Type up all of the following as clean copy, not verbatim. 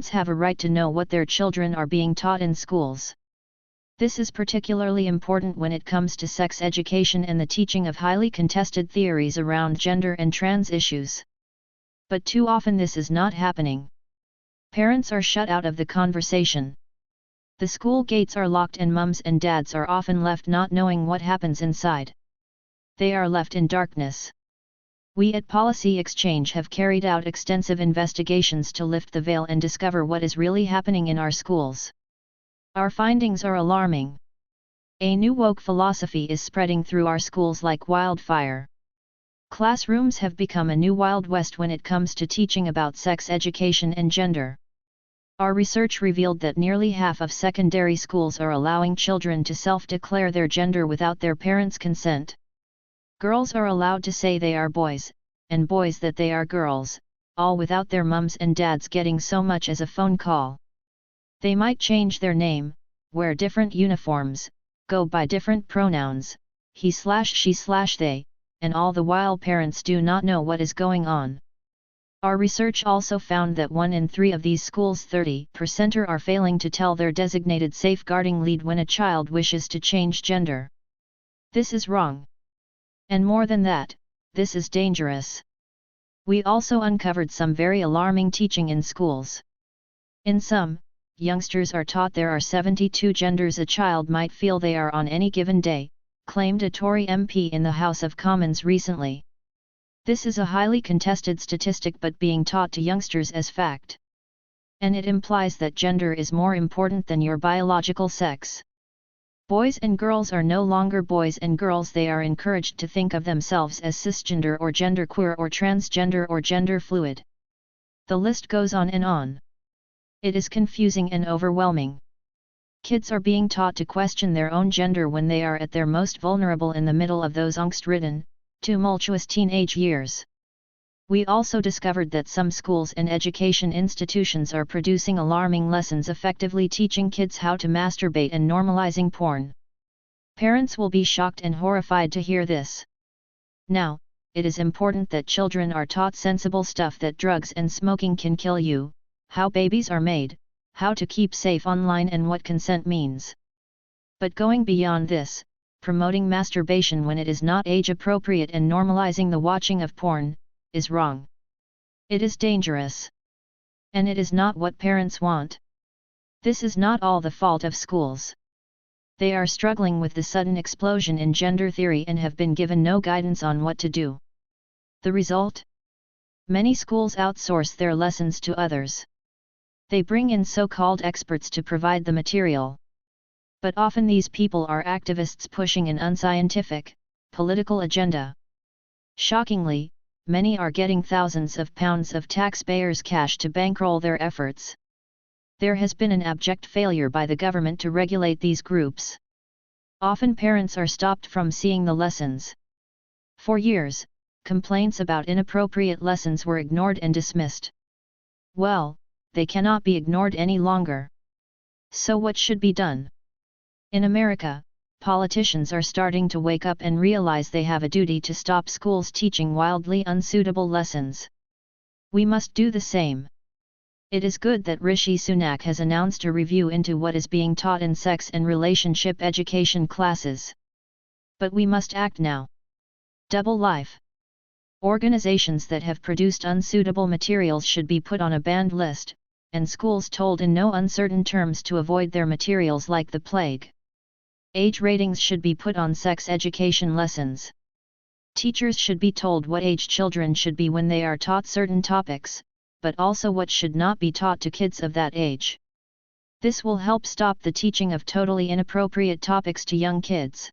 Parents have a right to know what their children are being taught in schools. This is particularly important when it comes to sex education and the teaching of highly contested theories around gender and trans issues. But too often this is not happening. Parents are shut out of the conversation. The school gates are locked and mums and dads are often left not knowing what happens inside. They are left in darkness. We at Policy Exchange have carried out extensive investigations to lift the veil and discover what is really happening in our schools. Our findings are alarming. A new woke philosophy is spreading through our schools like wildfire. Classrooms have become a new Wild West when it comes to teaching about sex education and gender. Our research revealed that nearly half of secondary schools are allowing children to self-declare their gender without their parents' consent. Girls are allowed to say they are boys, and boys that they are girls, all without their mums and dads getting so much as a phone call. They might change their name, wear different uniforms, go by different pronouns, he/she/they, and all the while parents do not know what is going on. Our research also found that 1 in 3 of these schools, 30%, are failing to tell their designated safeguarding lead when a child wishes to change gender. This is wrong. And more than that, this is dangerous. We also uncovered some very alarming teaching in schools. In some, youngsters are taught there are 72 genders a child might feel they are on any given day, claimed a Tory MP in the House of Commons recently. This is a highly contested statistic but being taught to youngsters as fact. And it implies that gender is more important than your biological sex. Boys and girls are no longer boys and girls. They are encouraged to think of themselves as cisgender or genderqueer or transgender or gender fluid. The list goes on and on. It is confusing and overwhelming. Kids are being taught to question their own gender when they are at their most vulnerable in the middle of those angst-ridden, tumultuous teenage years. We also discovered that some schools and education institutions are producing alarming lessons effectively teaching kids how to masturbate and normalizing porn. Parents will be shocked and horrified to hear this. Now, it is important that children are taught sensible stuff that drugs and smoking can kill you, how babies are made, how to keep safe online and what consent means. But going beyond this, promoting masturbation when it is not age-appropriate and normalizing the watching of porn, is wrong. It is dangerous. And it is not what parents want. This is not all the fault of schools. They are struggling with the sudden explosion in gender theory and have been given no guidance on what to do. The result? Many schools outsource their lessons to others. They bring in so-called experts to provide the material. But often these people are activists pushing an unscientific, political agenda. Shockingly, many are getting thousands of pounds of taxpayers' cash to bankroll their efforts. There has been an abject failure by the government to regulate these groups. Often parents are stopped from seeing the lessons. For years, complaints about inappropriate lessons were ignored and dismissed. Well, they cannot be ignored any longer. So what should be done? In America, politicians are starting to wake up and realize they have a duty to stop schools teaching wildly unsuitable lessons. We must do the same. It is good that Rishi Sunak has announced a review into what is being taught in sex and relationship education classes. But we must act now. Double life. Organizations that have produced unsuitable materials should be put on a banned list, and schools told in no uncertain terms to avoid their materials like the plague. Age ratings should be put on sex education lessons. Teachers should be told what age children should be when they are taught certain topics, but also what should not be taught to kids of that age. This will help stop the teaching of totally inappropriate topics to young kids.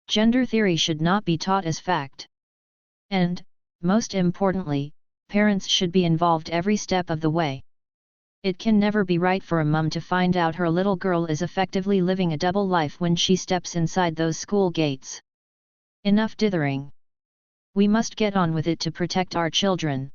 Gender theory should not be taught as fact. And, most importantly, parents should be involved every step of the way. It can never be right for a mum to find out her little girl is effectively living a double life when she steps inside those school gates. Enough dithering. We must get on with it to protect our children.